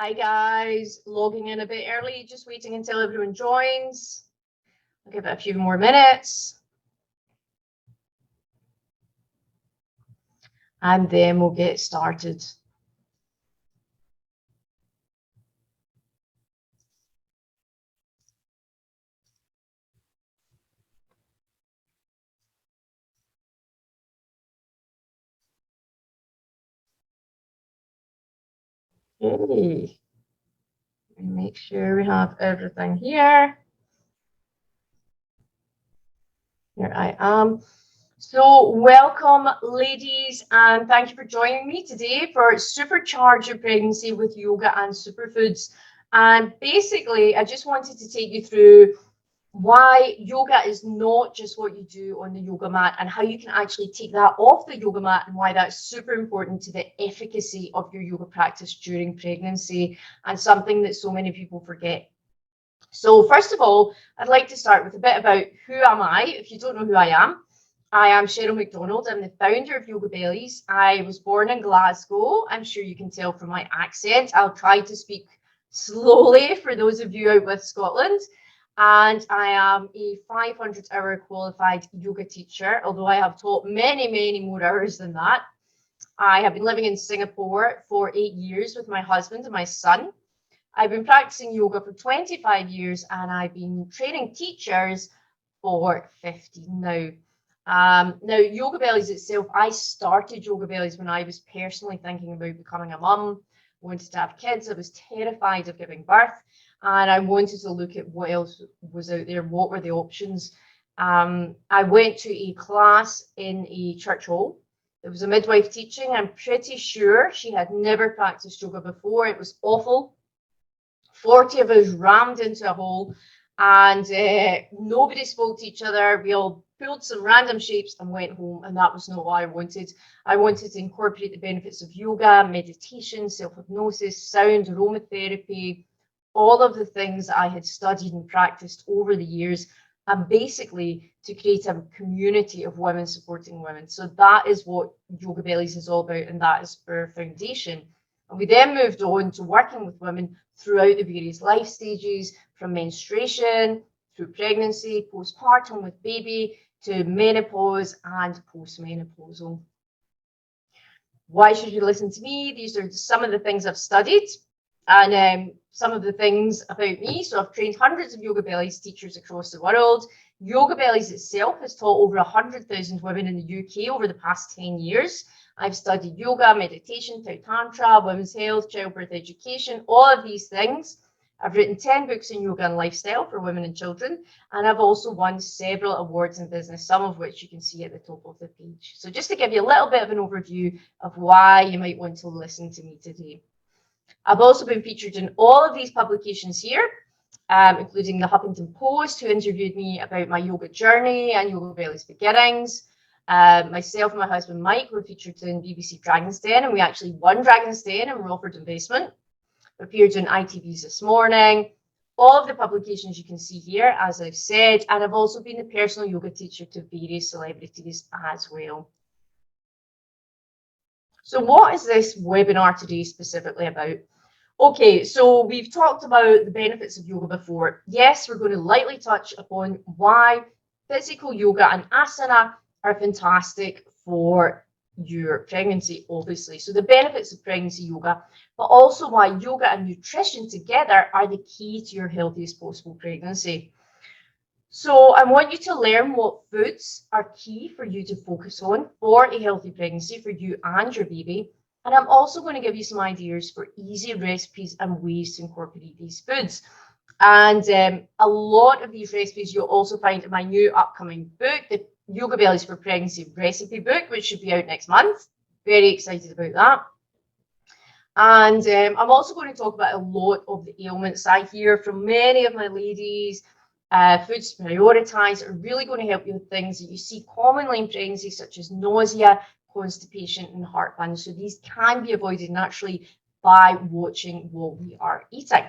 Hi guys, logging in a bit early, just waiting until everyone joins. I'll give it a few more minutes. And then we'll get started. Okay. Make sure we have everything here. Here I am. So welcome ladies, and thank you for joining me today for Supercharge Your Pregnancy with Yoga and Superfoods. And basically, I just wanted to take you through why yoga is not just what you do on the yoga mat and how you can actually take that off the yoga mat and why that's super important to the efficacy of your yoga practice during pregnancy and something that so many people forget. So first of all, I'd like to start with a bit about who am I. If you don't know who I am Cheryl McDonald. I'm the founder of Yoga Bellies. I was born in Glasgow. I'm sure you can tell from my accent. I'll try to speak slowly for those of you out with Scotland. And I am a 500-hour qualified yoga teacher, although I have taught many, many more hours than that. I have been living in Singapore for 8 years with my husband and my son. I've been practicing yoga for 25 years and I've been training teachers for 15 now. Now, Yoga Bellies itself, I started Yoga Bellies when I was personally thinking about becoming a mum, wanted to have kids. I was terrified of giving birth and I wanted to look at what else was out there, what were the options. I went to a class in a church hall. There was a midwife teaching. I'm pretty sure she had never practiced yoga before. It was awful. 40 of us rammed into a hole and nobody spoke to each other. We all pulled some random shapes and went home, and that was not what I wanted. I wanted to incorporate the benefits of yoga, meditation, self-hypnosis, sound, aromatherapy, all of the things that I had studied and practiced over the years, and basically to create a community of women supporting women. So that is what Yoga Bellies is all about, and that is our foundation. And we then moved on to working with women throughout the various life stages, from menstruation, through pregnancy, postpartum with baby, to menopause and postmenopausal. Why should you listen to me? These are some of the things I've studied and some of the things about me. So I've trained hundreds of Yoga Bellies teachers across the world. Yoga Bellies itself has taught over 100,000 women in the UK over the past 10 years. I've studied yoga, meditation, Thai Tantra, women's health, childbirth education, all of these things. I've written 10 books in yoga and lifestyle for women and children, and I've also won several awards in business, some of which you can see at the top of the page. So just to give you a little bit of an overview of why you might want to listen to me today. I've also been featured in all of these publications here, including the Huffington Post, who interviewed me about my yoga journey and Yoga Bellies beginnings. Myself and my husband Mike were featured in BBC Dragon's Den, and we actually won Dragon's Den and were offered investment. We appeared in ITV's This Morning. All of the publications you can see here, as I've said, and I've also been the personal yoga teacher to various celebrities as well. So what is this webinar today specifically about? Okay, so we've talked about the benefits of yoga before. Yes, we're going to lightly touch upon why physical yoga and asana are fantastic for your pregnancy, obviously. So the benefits of pregnancy yoga, but also why yoga and nutrition together are the key to your healthiest possible pregnancy. So I want you to learn what foods are key for you to focus on for a healthy pregnancy for you and your baby. And I'm also going to give you some ideas for easy recipes and ways to incorporate these foods. And a lot of these recipes you'll also find in my new upcoming book, the Yoga Bellies for Pregnancy recipe book, which should be out next month. Very excited about that. And I'm also going to talk about a lot of the ailments I hear from many of my ladies. Foods to prioritize are really going to help you with things that you see commonly in pregnancy, such as nausea, constipation, and heartburn. So these can be avoided naturally by watching what we are eating.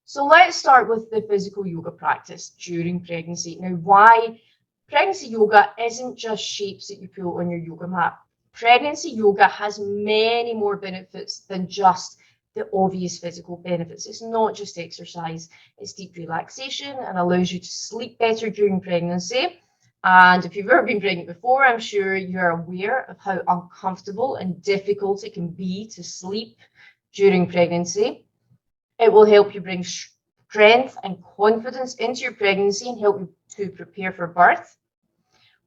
So let's start with the physical yoga practice during pregnancy. Now, why pregnancy yoga isn't just shapes that you pull on your yoga mat. Pregnancy yoga has many more benefits than just the obvious physical benefits. It's not just exercise, it's deep relaxation and allows you to sleep better during pregnancy. And if you've ever been pregnant before, I'm sure you're aware of how uncomfortable and difficult it can be to sleep during pregnancy. It will help you bring strength and confidence into your pregnancy and help you to prepare for birth.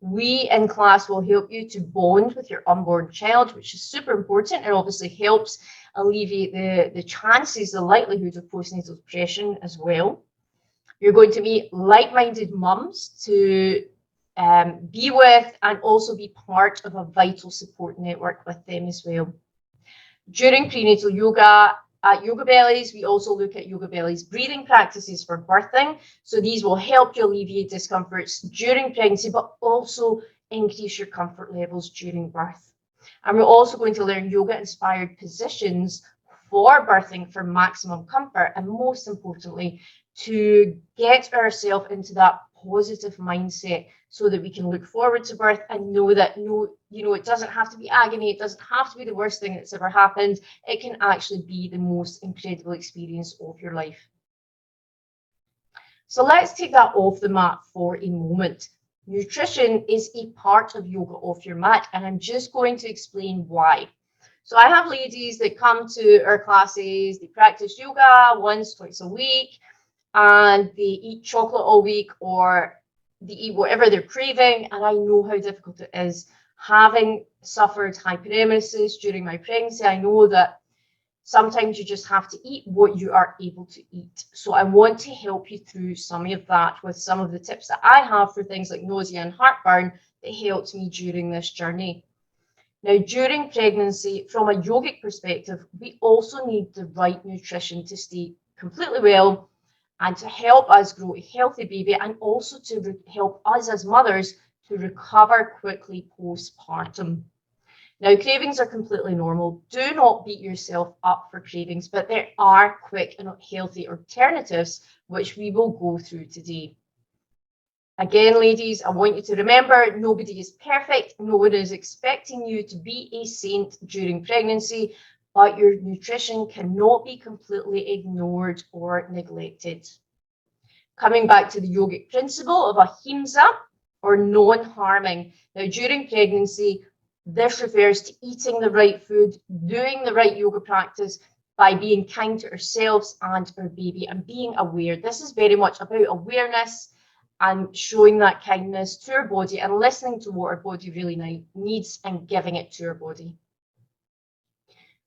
We in class will help you to bond with your unborn child, which is super important and obviously helps alleviate the chances, the likelihood of postnatal depression as well. You're going to meet like-minded mums to be with and also be part of a vital support network with them as well. During prenatal yoga, at Yoga Bellies, we also look at Yoga Bellies breathing practices for birthing. So these will help you alleviate discomforts during pregnancy, but also increase your comfort levels during birth. And we're also going to learn yoga-inspired positions for birthing for maximum comfort, and most importantly, to get ourselves into that positive mindset so that we can look forward to birth and know that it doesn't have to be agony, it doesn't have to be the worst thing that's ever happened. It can actually be the most incredible experience of your life. So let's take that off the mat for a moment. Nutrition is a part of yoga off your mat, and I'm just going to explain why. So I have ladies that come to our classes, they practice yoga once, twice a week, and they eat chocolate all week or they eat whatever they're craving. And I know how difficult it is. Having suffered hyperemesis during my pregnancy, I know that sometimes you just have to eat what you are able to eat. So I want to help you through some of that with some of the tips that I have for things like nausea and heartburn that helped me during this journey. Now, during pregnancy, from a yogic perspective, we also need the right nutrition to stay completely well and to help us grow a healthy baby, and also to help us as mothers to recover quickly postpartum. Now, cravings are completely normal. Do not beat yourself up for cravings, but there are quick and healthy alternatives, which we will go through today. Again, ladies, I want you to remember, nobody is perfect. No one is expecting you to be a saint during pregnancy, but your nutrition cannot be completely ignored or neglected. Coming back to the yogic principle of ahimsa, or non-harming. Now, during pregnancy, this refers to eating the right food, doing the right yoga practice by being kind to ourselves and our baby and being aware. This is very much about awareness and showing that kindness to our body and listening to what our body really needs and giving it to our body.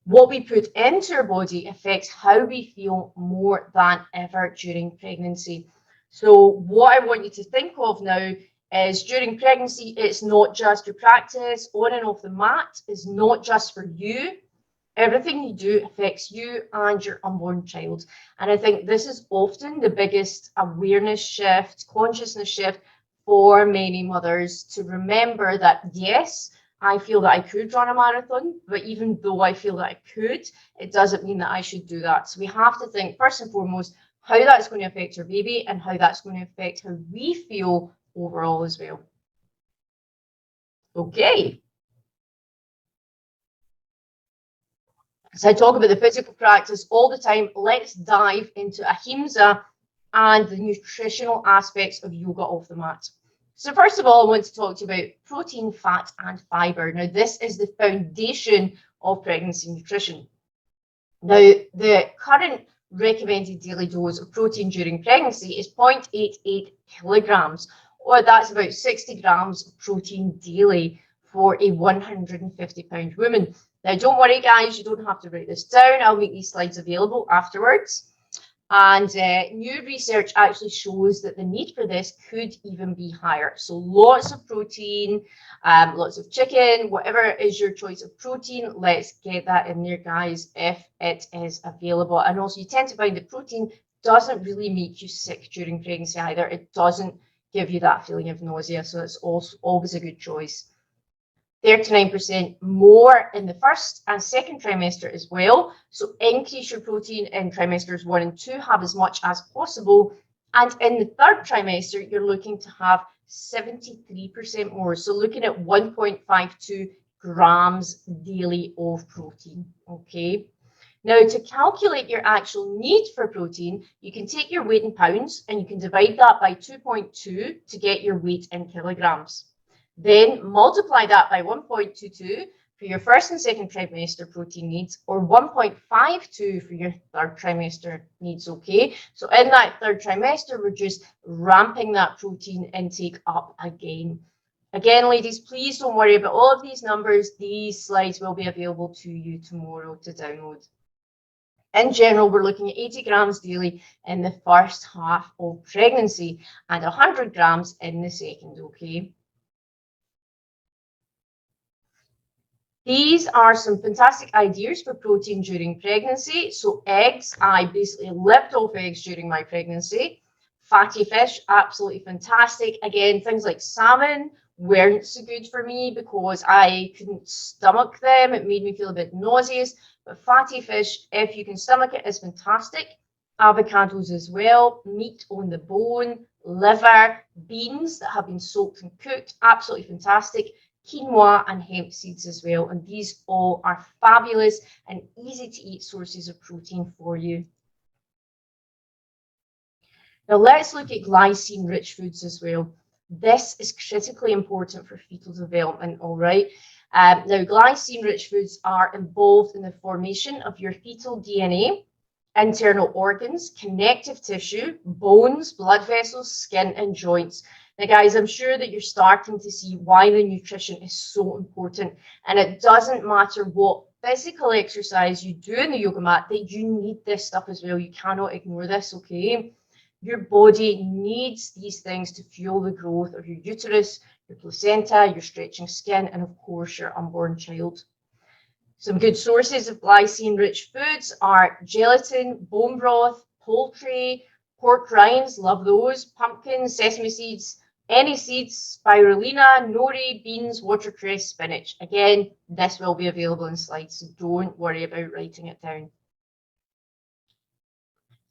What we put into our body affects how we feel more than ever during pregnancy. So what I want you to think of now is during pregnancy, it's not just your practice. On and off the mat is not just for you. Everything you do affects you and your unborn child. And I think this is often the biggest awareness shift, consciousness shift for many mothers, to remember that, yes, I feel that I could run a marathon, but even though I feel that I could, it doesn't mean that I should do that. So we have to think first and foremost how that's going to affect our baby and how that's going to affect how we feel overall as well. Okay. So I talk about the physical practice all the time. Let's dive into ahimsa and the nutritional aspects of yoga off the mat. So first of all, I want to talk to you about protein, fat, and fiber. Now, this is the foundation of pregnancy nutrition. Now, the current recommended daily dose of protein during pregnancy is 0.88 kilograms, or that's about 60 grams of protein daily for a 150-pound woman. Now, don't worry, guys, you don't have to write this down. I'll make these slides available afterwards. And new research actually shows that the need for this could even be higher. So lots of protein, lots of chicken, whatever is your choice of protein, let's get that in there, guys, if it is available. And also, you tend to find that protein doesn't really make you sick during pregnancy either. It doesn't give you that feeling of nausea, so it's also always a good choice. 39% more in the first and second trimester as well. So increase your protein in trimesters 1 and 2, have as much as possible. And in the third trimester, you're looking to have 73% more. So looking at 1.52 grams daily of protein. Okay. Now, to calculate your actual need for protein, you can take your weight in pounds and you can divide that by 2.2 to get your weight in kilograms. Then multiply that by 1.22 for your first and second trimester protein needs, or 1.52 for your third trimester needs, okay? So in that third trimester, we're just ramping that protein intake up again. Again, ladies, please don't worry about all of these numbers. These slides will be available to you tomorrow to download. In general, we're looking at 80 grams daily in the first half of pregnancy and 100 grams in the second, okay? These are some fantastic ideas for protein during pregnancy. So eggs, I basically lived off eggs during my pregnancy. Fatty fish, absolutely fantastic. Again, things like salmon weren't so good for me because I couldn't stomach them. It made me feel a bit nauseous. But fatty fish, if you can stomach it, is fantastic. Avocados as well, meat on the bone, liver, beans that have been soaked and cooked, absolutely fantastic. Quinoa and hemp seeds as well, and these all are fabulous and easy to eat sources of protein for you. Now let's look at glycine rich foods as well. This is critically important for fetal development, all right? Now glycine rich foods are involved in the formation of your fetal DNA, internal organs, connective tissue, bones, blood vessels, skin and joints. Now, guys, I'm sure that you're starting to see why the nutrition is so important. And it doesn't matter what physical exercise you do in the yoga mat, that you need this stuff as well. You cannot ignore this, okay? Your body needs these things to fuel the growth of your uterus, your placenta, your stretching skin, and of course, your unborn child. Some good sources of glycine-rich foods are gelatin, bone broth, poultry, pork rinds, love those, pumpkins, sesame seeds, any seeds, spirulina, nori, beans, watercress, spinach. Again, this will be available in slides, so don't worry about writing it down.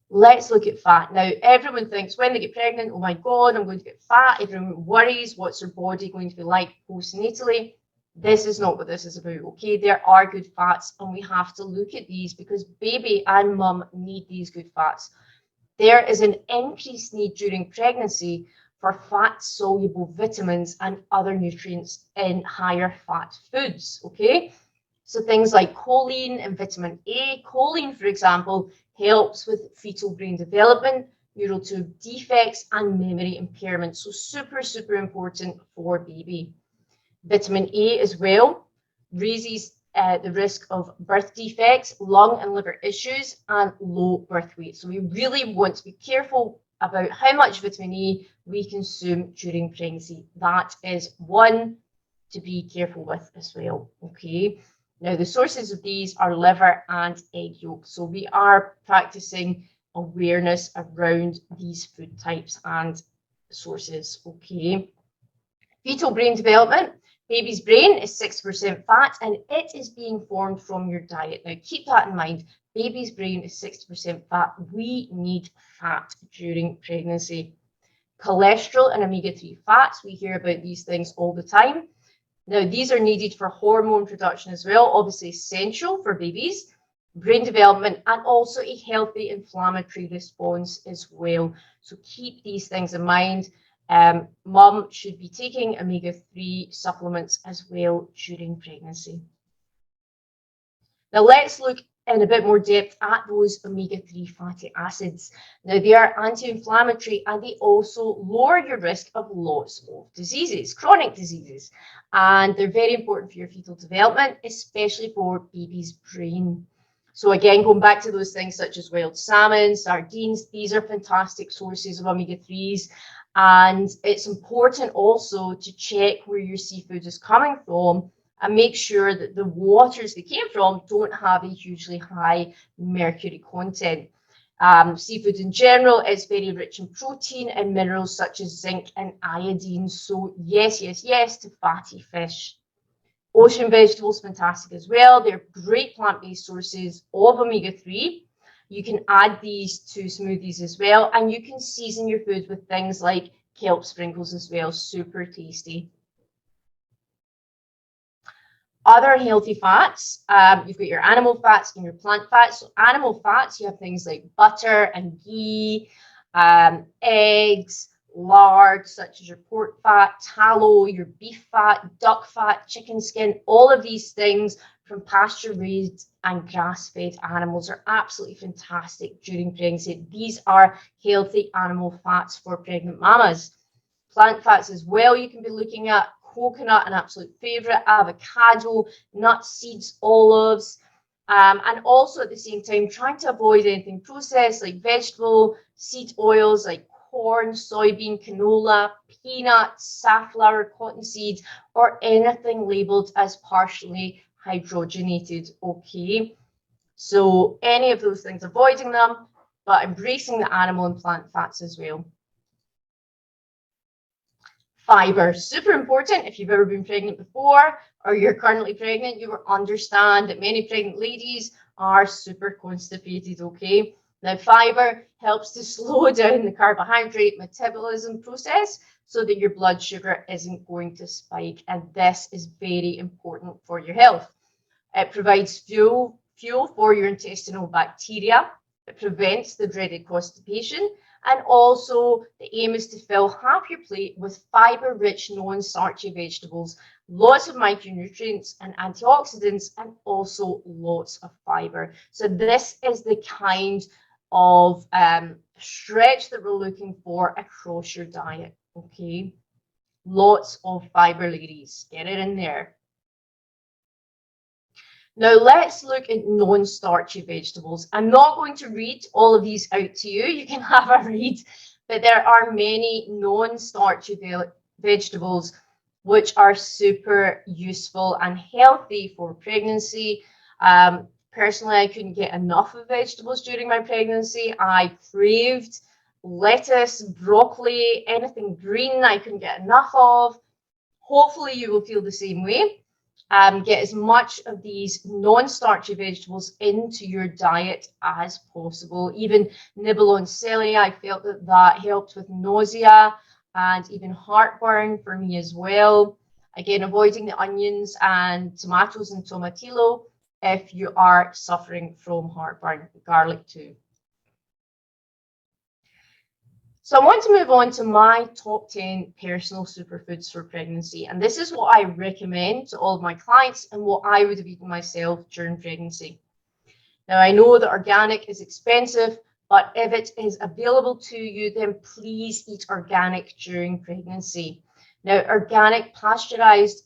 Let's look at fat. Now, everyone thinks when they get pregnant, oh my God, I'm going to get fat. Everyone worries, what's their body going to be like postnatally? This is not what this is about, okay? There are good fats, and we have to look at these because baby and mum need these good fats. There is an increased need during pregnancy for fat-soluble vitamins and other nutrients in higher fat foods, okay? So things like choline and vitamin A. Choline, for example, helps with fetal brain development, neural tube defects, and memory impairment. So super, super important for baby. Vitamin A as well raises the risk of birth defects, lung and liver issues, and low birth weight. So we really want to be careful about how much vitamin A we consume during pregnancy. That is one to be careful with as well, okay? Now, the sources of these are liver and egg yolk. So we are practicing awareness around these food types and sources, okay? Fetal brain development. Baby's brain is 60% fat and it is being formed from your diet. Now, keep that in mind. Baby's brain is 60% fat. We need fat during pregnancy. Cholesterol and omega-3 fats. We hear about these things all the time. Now, these are needed for hormone production as well, obviously essential for babies, brain development, and also a healthy inflammatory response as well. So keep these things in mind. Mum should be taking omega-3 supplements as well during pregnancy. Now let's look in a bit more depth at those omega-3 fatty acids. Now they are anti-inflammatory and they also lower your risk of lots of diseases, chronic diseases. And they're very important for your fetal development, especially for baby's brain. So again, going back to those things such as wild salmon, sardines, these are fantastic sources of omega-3s. And it's important also to check where your seafood is coming from and make sure that the waters they came from don't have a hugely high mercury content. Seafood in general is very rich in protein and minerals such as zinc and iodine. So yes, yes, yes to fatty fish. Ocean vegetables, fantastic as well. They're great plant-based sources of omega-3. You can add these to smoothies as well, and you can season your food with things like kelp sprinkles as well. Super tasty. Other healthy fats, you've got your animal fats and your plant fats. So animal fats, you have things like butter and ghee, eggs, lard, such as your pork fat, tallow, your beef fat, duck fat, chicken skin. All of these things from pasture-raised and grass-fed animals are absolutely fantastic during pregnancy. These are healthy animal fats for pregnant mamas. Plant fats as well, you can be looking at coconut, an absolute favorite, avocado, nuts, seeds, olives, and also at the same time trying to avoid anything processed like vegetable, seed oils like corn, soybean, canola, peanuts, safflower, cottonseed, or anything labeled as partially hydrogenated. Okay, so any of those things, avoiding them, but embracing the animal and plant fats as well. Fiber, super important. If you've ever been pregnant before or you're currently pregnant, you will understand that many pregnant ladies are super constipated, okay? Now, fiber helps to slow down the carbohydrate metabolism process so that your blood sugar isn't going to spike, and this is very important for your health. It provides fuel for your intestinal bacteria. It prevents the dreaded constipation. And also, the aim is to fill half your plate with fiber-rich, non-starchy vegetables, lots of micronutrients and antioxidants, and also lots of fiber. So this is the kind of stretch that we're looking for across your diet, okay? Lots of fiber, ladies. Get it in there. Now let's look at non-starchy vegetables. I'm not going to read all of these out to you. You can have a read, but there are many non-starchy vegetables which are super useful and healthy for pregnancy. Personally, I couldn't get enough of vegetables during my pregnancy. I craved lettuce, broccoli, anything green I couldn't get enough of. Hopefully you will feel the same way. Get as much of these non-starchy vegetables into your diet as possible. Even nibble on celery. I felt that that helped with nausea and even heartburn for me as well. Again, avoiding the onions and tomatoes and tomatillo if you are suffering from heartburn. Garlic too. So I want to move on to my top 10 personal superfoods for pregnancy. And this is what I recommend to all of my clients and what I would have eaten myself during pregnancy. Now, I know that organic is expensive, but if it is available to you, then please eat organic during pregnancy. Now, organic pasture-raised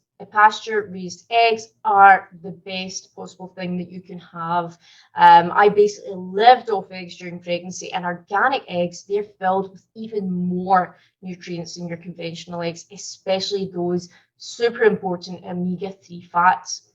eggs are the best possible thing that you can have. I basically lived off eggs during pregnancy, and organic eggs, they're filled with even more nutrients than your conventional eggs, especially those super important omega-3 fats.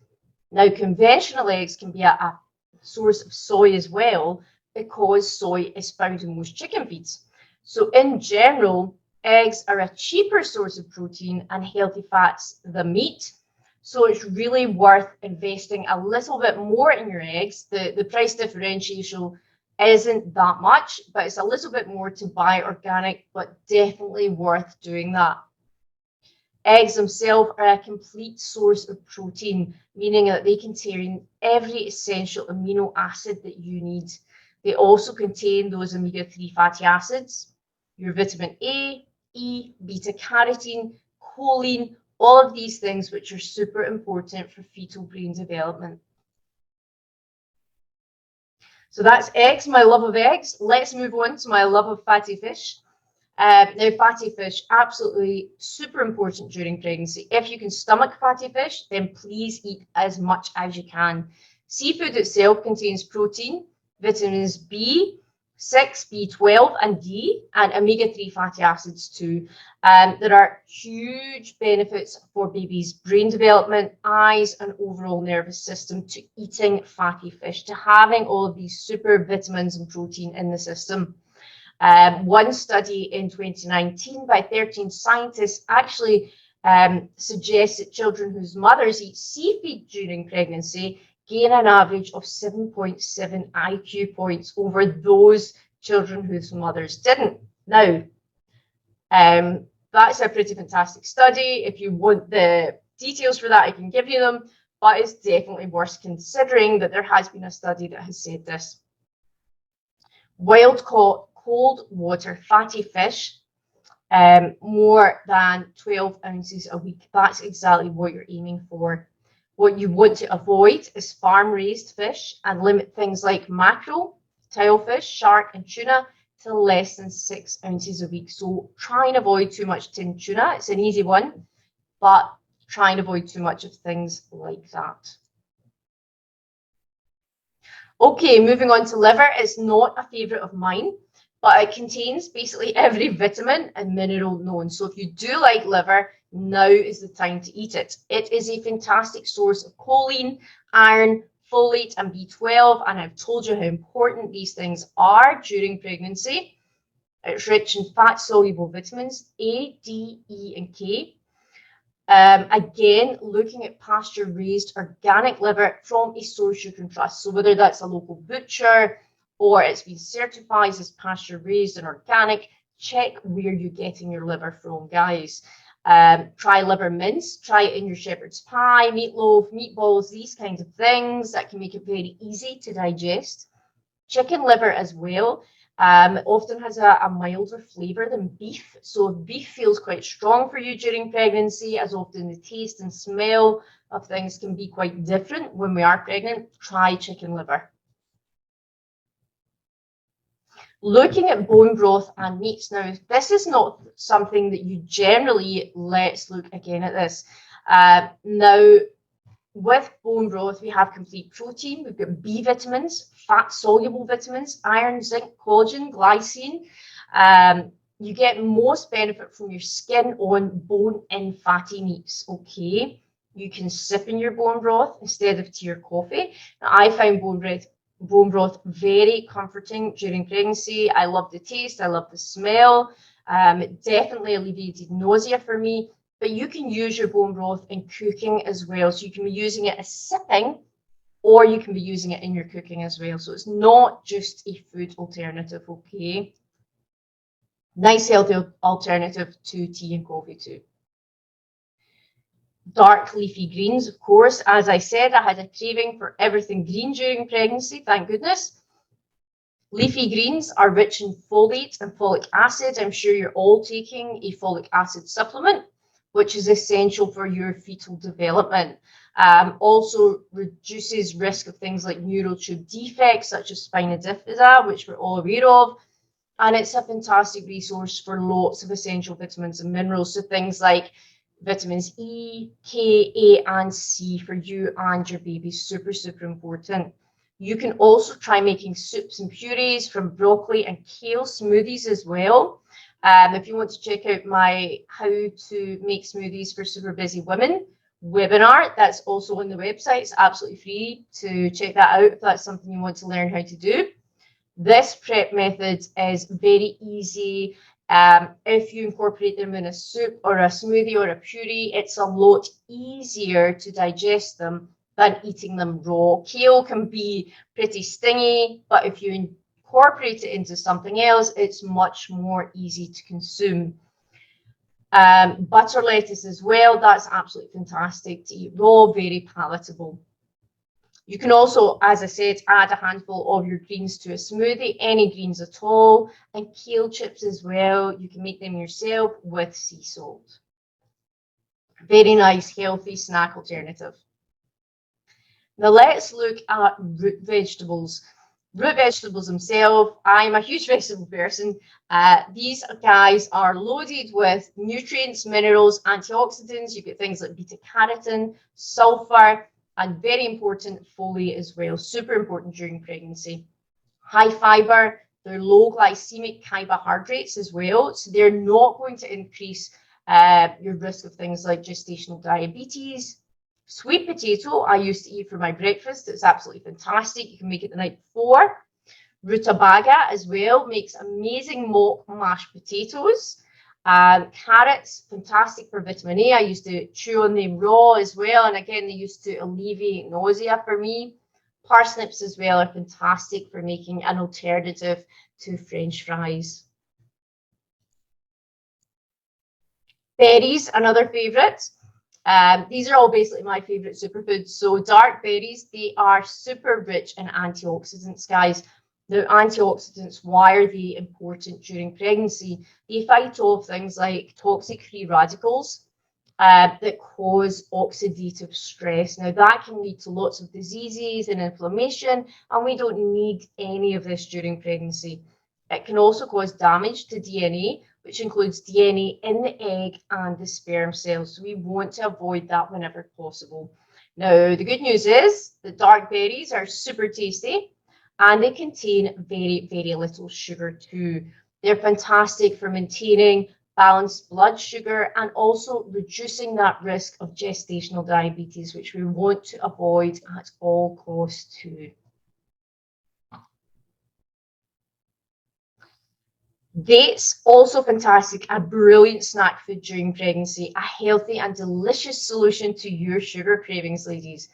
Now, conventional eggs can be a source of soy as well, because soy is found in most chicken feeds. So in general, eggs are a cheaper source of protein and healthy fats than meat. So it's really worth investing a little bit more in your eggs. The price differential isn't that much, but it's a little bit more to buy organic, but definitely worth doing that. Eggs themselves are a complete source of protein, meaning that they contain every essential amino acid that you need. They also contain those omega-3 fatty acids, your vitamin A, E, beta-carotene, choline, all of these things which are super important for fetal brain development. So that's eggs, my love of eggs. Let's move on to my love of fatty fish. Now, fatty fish, absolutely super important during pregnancy. If you can stomach fatty fish, then please eat as much as you can. Seafood itself contains protein, vitamins B6, B12, and D, and omega-3 fatty acids too. There are huge benefits for babies' brain development, eyes, and overall nervous system to eating fatty fish, to having all of these super vitamins and protein in the system. One study in 2019 by 13 scientists actually suggests that children whose mothers eat seafood during pregnancy gain an average of 7.7 IQ points over those children whose mothers didn't. Now, that's a pretty fantastic study. If you want the details for that, I can give you them. but it's definitely worth considering that there has been a study that has said this. Wild caught cold water fatty fish, more than 12 ounces a week. That's exactly what you're aiming for. What you want to avoid is farm-raised fish and limit things like mackerel, tilefish, shark, and tuna to less than 6 ounces a week. So try and avoid too much tin tuna. It's an easy one, but try and avoid too much of things like that. Okay, moving on to liver. It's not a favourite of mine, but it contains basically every vitamin and mineral known. So if you do like liver, now is the time to eat it. It is a fantastic source of choline, iron, folate, and B12, and I've told you how important these things are during pregnancy. It's rich in fat-soluble vitamins A, D, E, and K. Again, looking at pasture-raised organic liver from a source you can trust. So whether that's a local butcher or it's been certified as pasture-raised and organic, check where you're getting your liver from, guys. Try liver mince, try it in your shepherd's pie, meatloaf, meatballs, these kinds of things that can make it very easy to digest. Chicken liver as well often has a milder flavour than beef. So if beef feels quite strong for you during pregnancy, as often the taste and smell of things can be quite different when we are pregnant, try chicken liver. Looking at bone broth and meats now, this is not something that you generally eat. Let's look again at this. Now, with bone broth, we have complete protein. We've got B vitamins, fat-soluble vitamins, iron, zinc, collagen, glycine. You get most benefit from your skin on bone-in fatty meats, okay? You can sip in your bone broth instead of tea or coffee. Now, I find bone broth very comforting during pregnancy. I love the taste, I love the smell. It definitely alleviated nausea for me, but you can use your bone broth in cooking as well. So you can be using it as sipping, or you can be using it in your cooking as well. So it's not just a food alternative, okay? Nice healthy alternative to tea and coffee too. Dark leafy greens, of course. As I said, I had a craving for everything green during pregnancy, thank goodness. Leafy greens are rich in folate and folic acid. I'm sure you're all taking a folic acid supplement, which is essential for your fetal development. Also reduces risk of things like neural tube defects, such as spina bifida, which we're all aware of. And it's a fantastic resource for lots of essential vitamins and minerals. So things like vitamins E, K, A, and C for you and your baby. Super, super important. You can also try making soups and purees from broccoli and kale smoothies as well. If you want to check out my How to Make Smoothies for Super Busy Women webinar, that's also on the website. It's absolutely free to check that out if that's something you want to learn how to do. This prep method is very easy. If you incorporate them in a soup or a smoothie or a puree, it's a lot easier to digest them than eating them raw. Kale can be pretty stingy, but if you incorporate it into something else, it's much more easy to consume. Butter lettuce as well, that's absolutely fantastic to eat raw, very palatable. You can also, as I said, add a handful of your greens to a smoothie, any greens at all, and kale chips as well. You can make them yourself with sea salt. Very nice, healthy snack alternative. Now let's look at root vegetables. Root vegetables themselves, I'm a huge vegetable person. These guys are loaded with nutrients, minerals, antioxidants. You get things like beta carotene, sulfur, and very important, folate as well. Super important during pregnancy. High fiber, they're low glycemic carbohydrates as well. So they're not going to increase your risk of things like gestational diabetes. Sweet potato, I used to eat for my breakfast. It's absolutely fantastic. You can make it the night before. Rutabaga as well makes amazing mock mashed potatoes. Carrots, fantastic for vitamin A. I used to chew on them raw as well. And again, they used to alleviate nausea for me. Parsnips as well are fantastic for making an alternative to French fries. Berries, another favourite. These are all basically my favorite superfoods. So dark berries, they are super rich in antioxidants, guys. The antioxidants, why are they important during pregnancy? They fight off things like toxic free radicals that cause oxidative stress. Now, that can lead to lots of diseases and inflammation, and we don't need any of this during pregnancy. It can also cause damage to DNA, which includes DNA in the egg and the sperm cells. So we want to avoid that whenever possible. Now, the good news is that dark berries are super tasty and they contain very, very little sugar too. They're fantastic for maintaining balanced blood sugar and also reducing that risk of gestational diabetes, which we want to avoid at all costs too. Dates, also fantastic, a brilliant snack food during pregnancy, a healthy and delicious solution to your sugar cravings, ladies.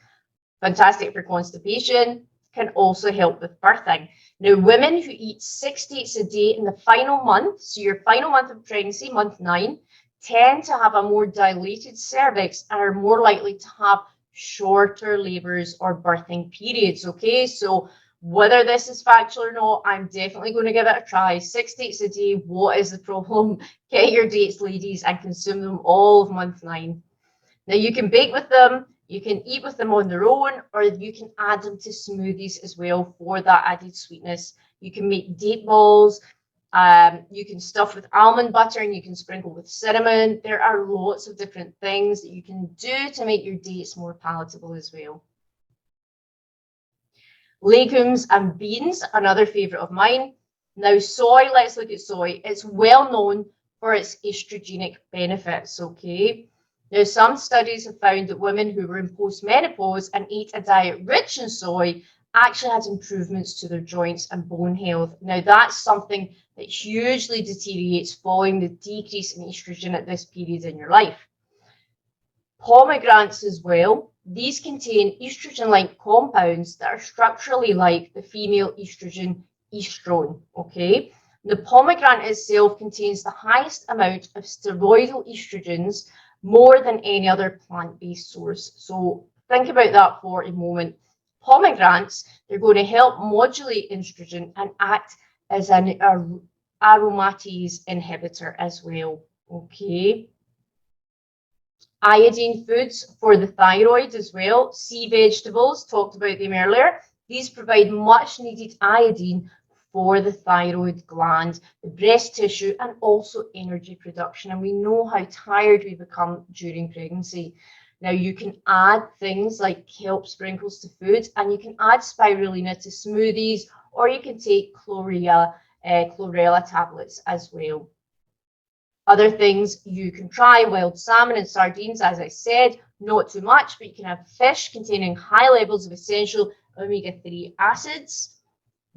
Fantastic for constipation, can also help with birthing. Now, women who eat 6 dates a day in the final month, so your final month of pregnancy, month 9, tend to have a more dilated cervix and are more likely to have shorter labors or birthing periods, okay? So whether this is factual or not, I'm definitely going to give it a try. 6 dates a day, what is the problem? Get your dates, ladies, and consume them all of month 9. Now, you can bake with them, you can eat with them on their own, or you can add them to smoothies as well for that added sweetness. You can make date balls, you can stuff with almond butter, and you can sprinkle with cinnamon. There are lots of different things that you can do to make your dates more palatable as well. Legumes and beans, another favorite of mine. Now, soy, let's look at soy. It's well known for its estrogenic benefits, okay? Now, some studies have found that women who were in postmenopause and ate a diet rich in soy actually had improvements to their joints and bone health. Now, that's something that hugely deteriorates following the decrease in estrogen at this period in your life. Pomegranates as well. These contain estrogen-like compounds that are structurally like the female estrogen estrone, okay? The pomegranate itself contains the highest amount of steroidal estrogens, more than any other plant-based source. So think about that for a moment. Pomegranates, they're going to help modulate estrogen and act as an aromatase inhibitor as well, okay? Iodine foods for the thyroid as well. Sea vegetables, talked about them earlier. These provide much needed iodine for the thyroid gland, the breast tissue, and also energy production. And we know how tired we become during pregnancy. Now, you can add things like kelp sprinkles to food, and you can add spirulina to smoothies, or you can take chlorella tablets as well. Other things you can try, wild salmon and sardines, as I said, not too much, but you can have fish containing high levels of essential omega-3 acids.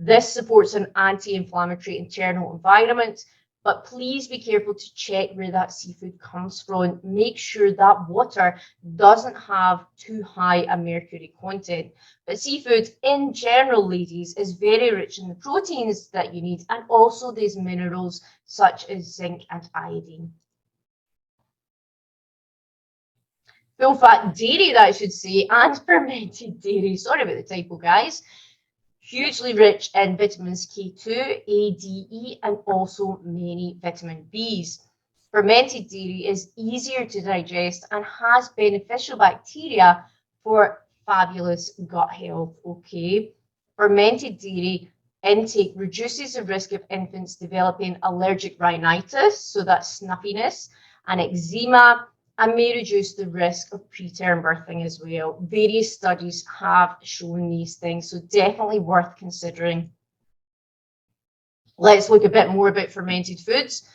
This supports an anti-inflammatory internal environment, but please be careful to check where that seafood comes from. Make sure that water doesn't have too high a mercury content. But seafood in general, ladies, is very rich in the proteins that you need and also these minerals such as zinc and iodine. Full-fat dairy, that I should say, and fermented dairy. Sorry about the typo, guys. Hugely rich in vitamins K2, A, D, E, and also many vitamin Bs. Fermented dairy is easier to digest and has beneficial bacteria for fabulous gut health, okay? Fermented dairy intake reduces the risk of infants developing allergic rhinitis, so that's snuffiness, and eczema, and may reduce the risk of preterm birthing as well. Various studies have shown these things, so definitely worth considering. Let's look a bit more about fermented foods.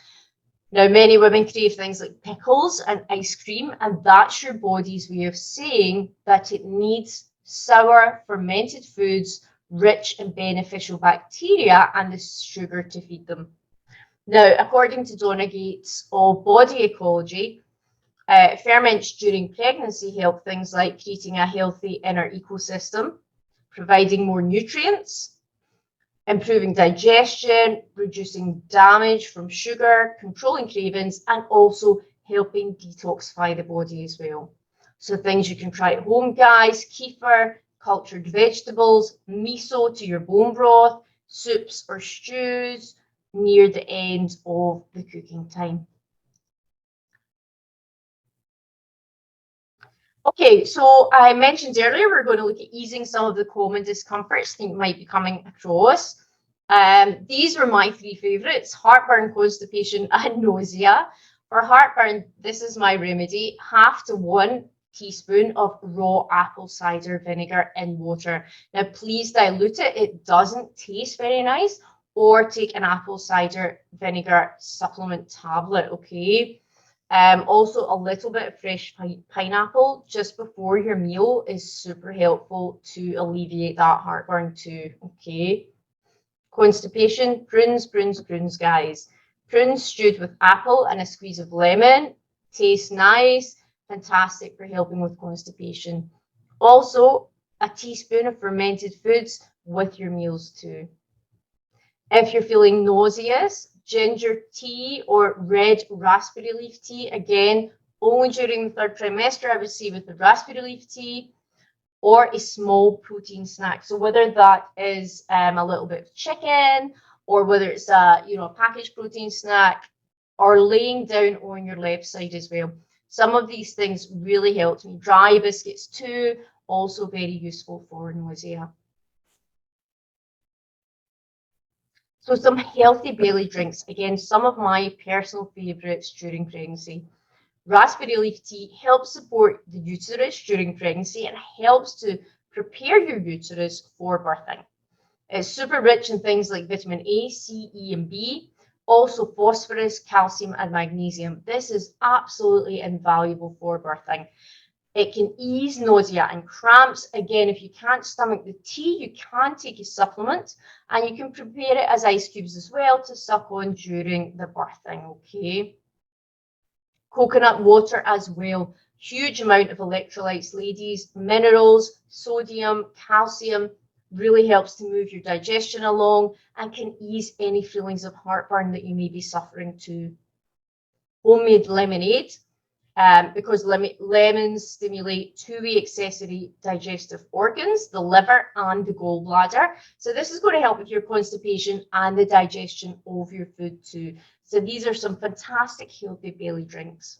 Now, many women crave things like pickles and ice cream, and that's your body's way of saying that it needs sour fermented foods rich in beneficial bacteria and the sugar to feed them. Now, according to Donna Gates of Body Ecology, ferments during pregnancy help things like creating a healthy inner ecosystem, providing more nutrients, improving digestion, reducing damage from sugar, controlling cravings, and also helping detoxify the body as well. So things you can try at home, guys: kefir, cultured vegetables, miso to your bone broth, soups or stews near the end of the cooking time. Okay, so I mentioned earlier we're going to look at easing some of the common discomforts that you might be coming across. These were my three favorites: heartburn, constipation, and nausea. For heartburn, this is my remedy: half to 1 teaspoon of raw apple cider vinegar in water. Now, please dilute it. It doesn't taste very nice. Or take an apple cider vinegar supplement tablet, okay? Also, a little bit of fresh pineapple just before your meal is super helpful to alleviate that heartburn too, okay? Constipation: prunes, prunes, prunes, guys. Prunes stewed with apple and a squeeze of lemon. Tastes nice, fantastic for helping with constipation. Also, a teaspoon of fermented foods with your meals too. If you're feeling nauseous, ginger tea or red raspberry leaf tea, again, only during the third trimester, I would say with the raspberry leaf tea, or a small protein snack. So whether that is a little bit of chicken, or whether it's a packaged protein snack, or laying down on your left side as well. Some of these things really helped me. Dry biscuits too, also very useful for nausea. So some healthy belly drinks, again, some of my personal favorites during pregnancy. Raspberry leaf tea helps support the uterus during pregnancy and helps to prepare your uterus for birthing. It's super rich in things like vitamin A, C, E, and B, also phosphorus, calcium, and magnesium. This is absolutely invaluable for birthing. It can ease nausea and cramps. Again, if you can't stomach the tea, you can take a supplement, and you can prepare it as ice cubes as well to suck on during the birthing, okay? Coconut water as well. Huge amount of electrolytes, ladies, minerals, sodium, calcium, really helps to move your digestion along and can ease any feelings of heartburn that you may be suffering too. Homemade lemonade, because lemons stimulate two-way accessory digestive organs, the liver and the gallbladder. So this is going to help with your constipation and the digestion of your food too. So these are some fantastic healthy belly drinks.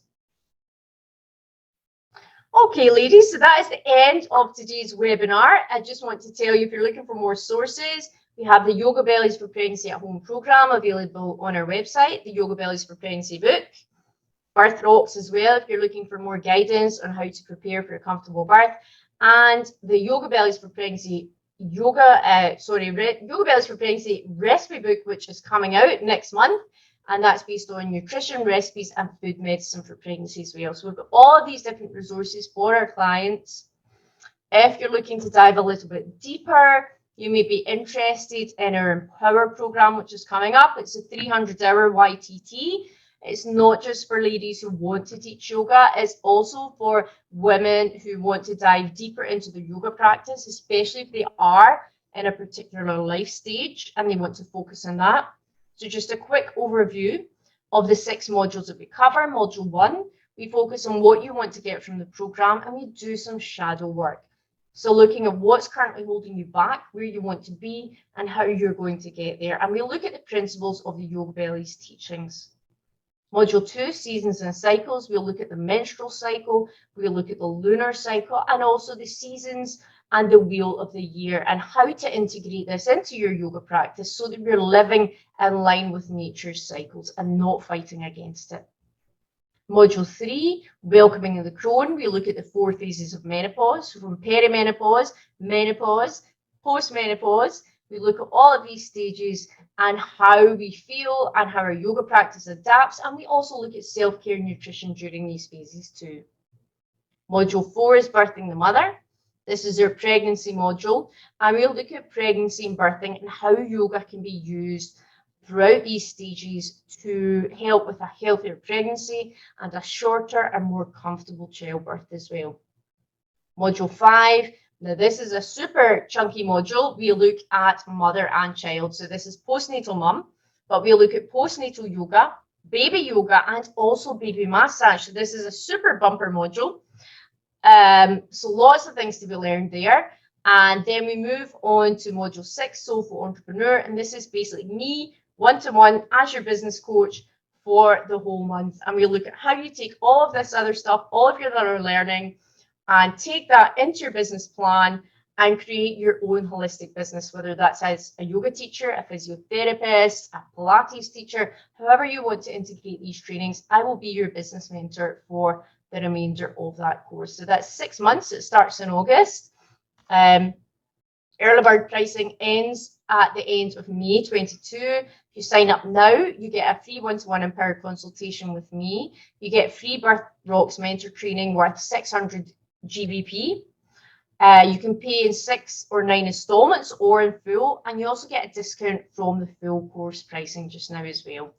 Okay, ladies, so that is the end of today's webinar. I just want to tell you, if you're looking for more sources, we have the Yoga Bellies for Pregnancy at Home program available on our website, the Yoga Bellies for Pregnancy book, Birth Rocks as well, if you're looking for more guidance on how to prepare for a comfortable birth, and the Yoga Bellies for Pregnancy Yoga Bellies for Pregnancy recipe book, which is coming out next month. And that's based on nutrition, recipes, and food medicine for pregnancy as well. So we've got all of these different resources for our clients. If you're looking to dive a little bit deeper, you may be interested in our Empower program, which is coming up. It's a 300-hour YTT. It's not just for ladies who want to teach yoga. It's also for women who want to dive deeper into the yoga practice, especially if they are in a particular life stage and they want to focus on that. So just a quick overview of the 6 modules that we cover. Module 1, we focus on what you want to get from the program, and we do some shadow work. So looking at what's currently holding you back, where you want to be, and how you're going to get there. And we look at the principles of the Yoga Bellies teachings. Module 2, seasons and cycles. We'll look at the menstrual cycle, we'll look at the lunar cycle, and also the seasons and the wheel of the year, and how to integrate this into your yoga practice so that you're living in line with nature's cycles and not fighting against it. Module 3, welcoming the crone. We look at the 4 phases of menopause, from perimenopause, menopause, postmenopause. We look at all of these stages and how we feel and how our yoga practice adapts. And we also look at self-care nutrition during these phases too. Module 4 is birthing the mother. This is our pregnancy module. And we'll look at pregnancy and birthing and how yoga can be used throughout these stages to help with a healthier pregnancy and a shorter and more comfortable childbirth as well. Module 5, now this is a super chunky module. We look at mother and child. So this is postnatal mum, but we'll look at postnatal yoga, baby yoga, and also baby massage. So this is a super bumper module. So lots of things to be learned there. And then we move on to module 6, Soulful Entrepreneur. And this is basically me one-to-one as your business coach for the whole month. And we look at how you take all of this other stuff, all of your other learning, and take that into your business plan and create your own holistic business, whether that's as a yoga teacher, a physiotherapist, a Pilates teacher, however you want to integrate these trainings. I will be your business mentor for the remainder of that course. So that's 6 months. It starts in August. Early bird pricing ends at the end of May 22. If you sign up now, you get a free one-to-one empowered consultation with me. You get free Birth Rocks mentor training worth 600 GBP. You can pay in 6 or 9 installments or in full, and you also get a discount from the full course pricing just now as well.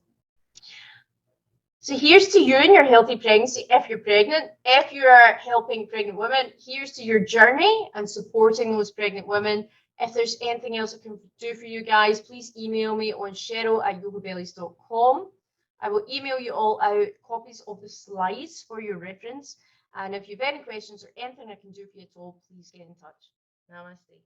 So here's to you and your healthy pregnancy if you're pregnant. If you are helping pregnant women, here's to your journey and supporting those pregnant women. If there's anything else I can do for you guys, please email me on cheryl@yogabellies.com. I will email you all out copies of the slides for your reference. And if you have any questions or anything I can do for you at all, please get in touch. Namaste.